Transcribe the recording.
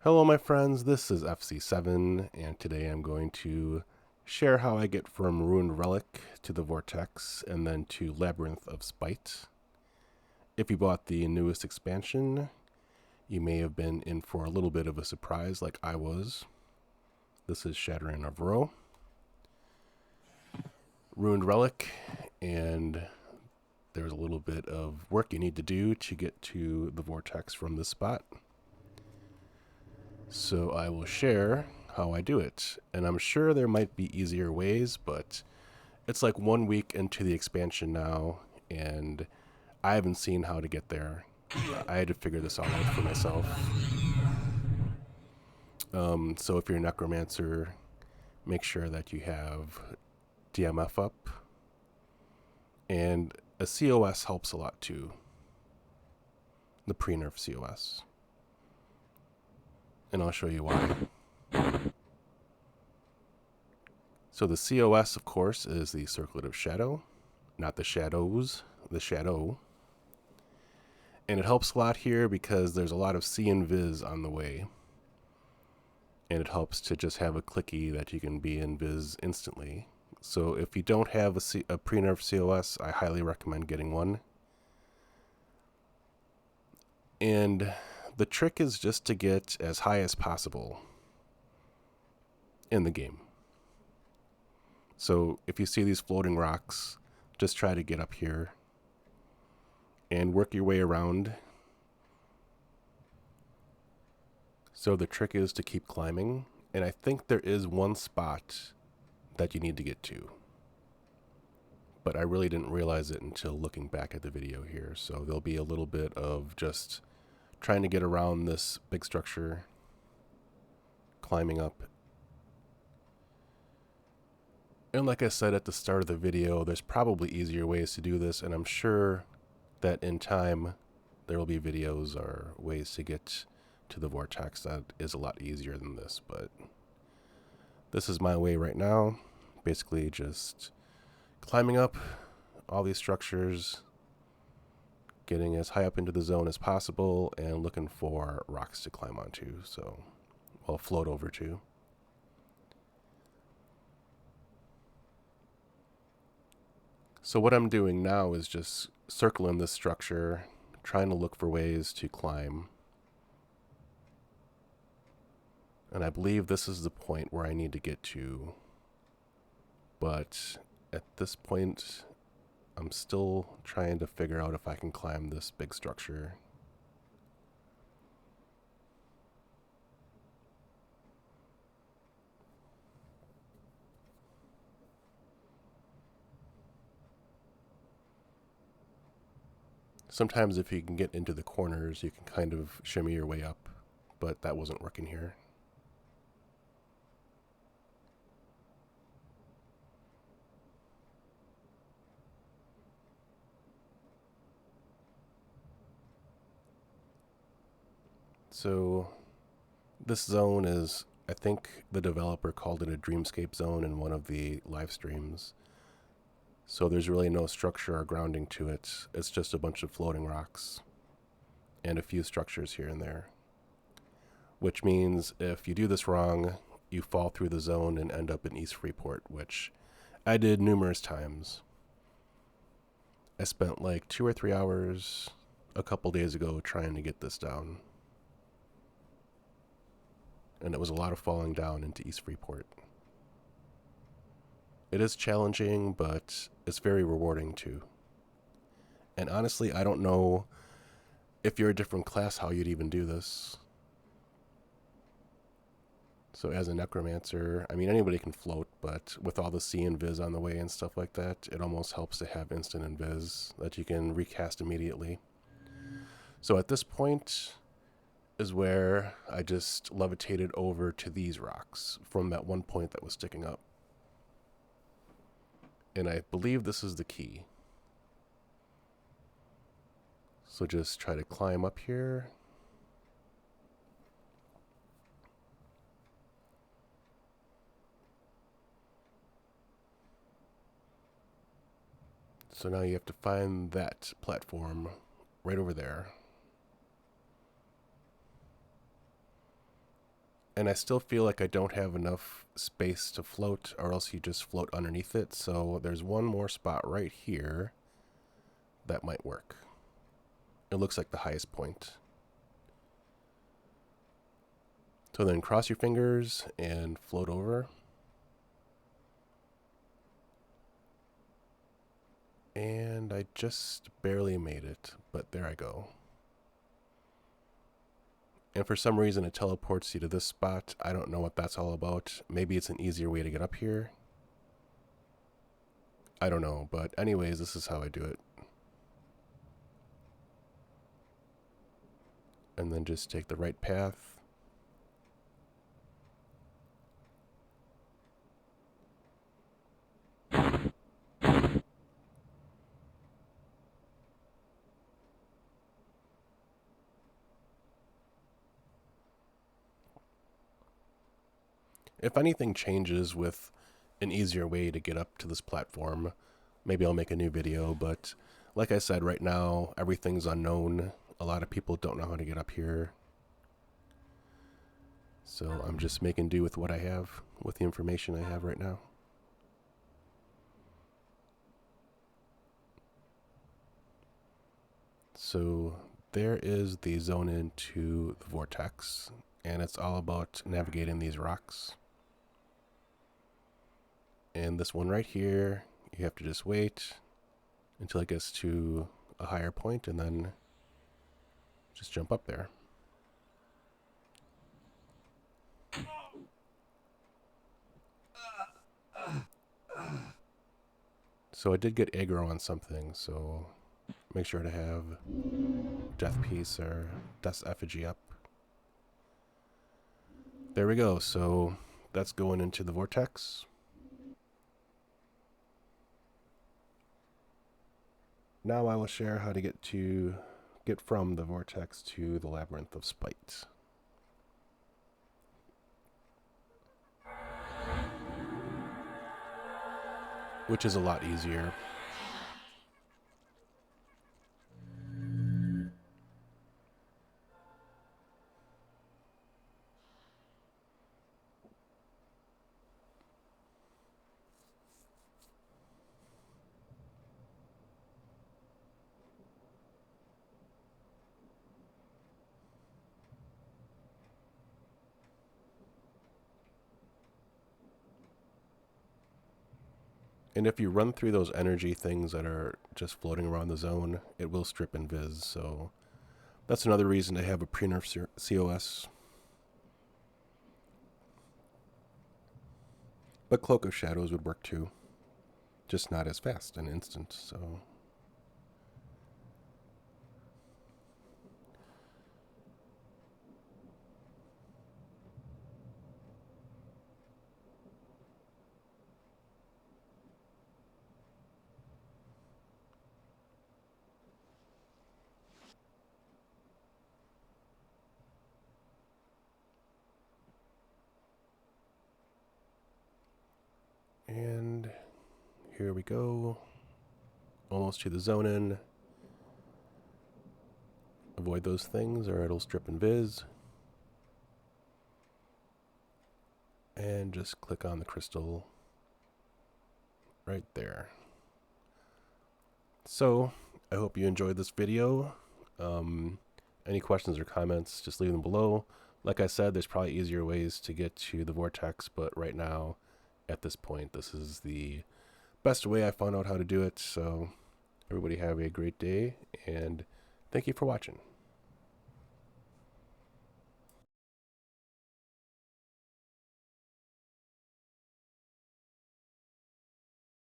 Hello my friends, this is FC7 and today I'm going to share how I get from Ruined Relic to the Vortex and then to Labyrinth of Spite. If you bought the newest expansion, you may have been in for a little bit of a surprise like I was. This is Shattering of Ro, Ruined Relic, and there's a little bit of work you need to do to get to the Vortex from this spot. So I will share how I do it. And I'm sure there might be easier ways, but it's like 1 week into the expansion now, and I haven't seen how to get there. I had to figure this all out for myself. So if you're a necromancer, make sure that you have DMF up. And a COS helps a lot too. The pre-nerf COS. And I'll show you why. So the COS, of course, is the Circlet of Shadow, not the shadows, the shadow. And it helps a lot here because there's a lot of see and vis on the way. And it helps to just have a clicky that you can be in vis instantly. So if you don't have a pre-nerf COS, I highly recommend getting one. And the trick is just to get as high as possible in the game. So if you see these floating rocks, just try to get up here and work your way around. So the trick is to keep climbing, and I think there is one spot that you need to get to, but I really didn't realize it until looking back at the video here. So there'll be a little bit of just trying to get around this big structure, climbing up. And like I said at the start of the video, there's probably easier ways to do this, and I'm sure that in time there will be videos or ways to get to the Vortex that is a lot easier than this, but this is my way right now. Basically just climbing up all these structures, getting as high up into the zone as possible, and looking for rocks to climb onto, so I'll float over to. So what I'm doing now is just circling this structure, trying to look for ways to climb. And I believe this is the point where I need to get to. But at this point, I'm still trying to figure out if I can climb this big structure. Sometimes if you can get into the corners, you can kind of shimmy your way up, but that wasn't working here. So this zone is, I think the developer called it a dreamscape zone in one of the live streams. So there's really no structure or grounding to it. It's just a bunch of floating rocks and a few structures here and there. Which means if you do this wrong, you fall through the zone and end up in East Freeport, which I did numerous times. I spent like 2 or 3 hours a couple days ago trying to get this down. And it was a lot of falling down into East Freeport. It is challenging, but it's very rewarding too. And honestly, I don't know if you're a different class how you'd even do this. So as a necromancer, I mean, anybody can float, but with all the see and vis on the way and stuff like that, it almost helps to have instant and vis that you can recast immediately. So at this point is where I just levitated over to these rocks from that one point that was sticking up. And I believe this is the key. So just try to climb up here. So now you have to find that platform right over there. And I still feel like I don't have enough space to float, or else you just float underneath it. So there's one more spot right here that might work. It looks like the highest point. So then cross your fingers and float over. And I just barely made it, but there I go. And for some reason it teleports you to this spot. I don't know what that's all about. Maybe it's an easier way to get up here. I don't know, but anyways, this is how I do it. And then just take the right path. If anything changes with an easier way to get up to this platform, maybe I'll make a new video, but like I said, right now, everything's unknown. A lot of people don't know how to get up here. So I'm just making do with what I have, with the information I have right now. So there is the zone into the Vortex, and it's all about navigating these rocks. And this one right here, you have to just wait until it gets to a higher point and then just jump up there. So I did get aggro on something, so make sure to have Death Piece or Death's Effigy up. There we go, so that's going into the Vortex. Now I will share how to get from the Vortex to the Labyrinth of Spite. Which is a lot easier. And if you run through those energy things that are just floating around the zone, it will strip invis, so that's another reason to have a pre-nerf COS. But Cloak of Shadows would work too. Just not as fast and instant, so... And here we go. Almost to the zone in. Avoid those things or it'll strip invis. And just click on the crystal right there. So, I hope you enjoyed this video. Any questions or comments, just leave them below. Like I said, there's probably easier ways to get to the Vortex, but right now, at this point, this is the best way I found out how to do it. So everybody have a great day, and thank you for watching.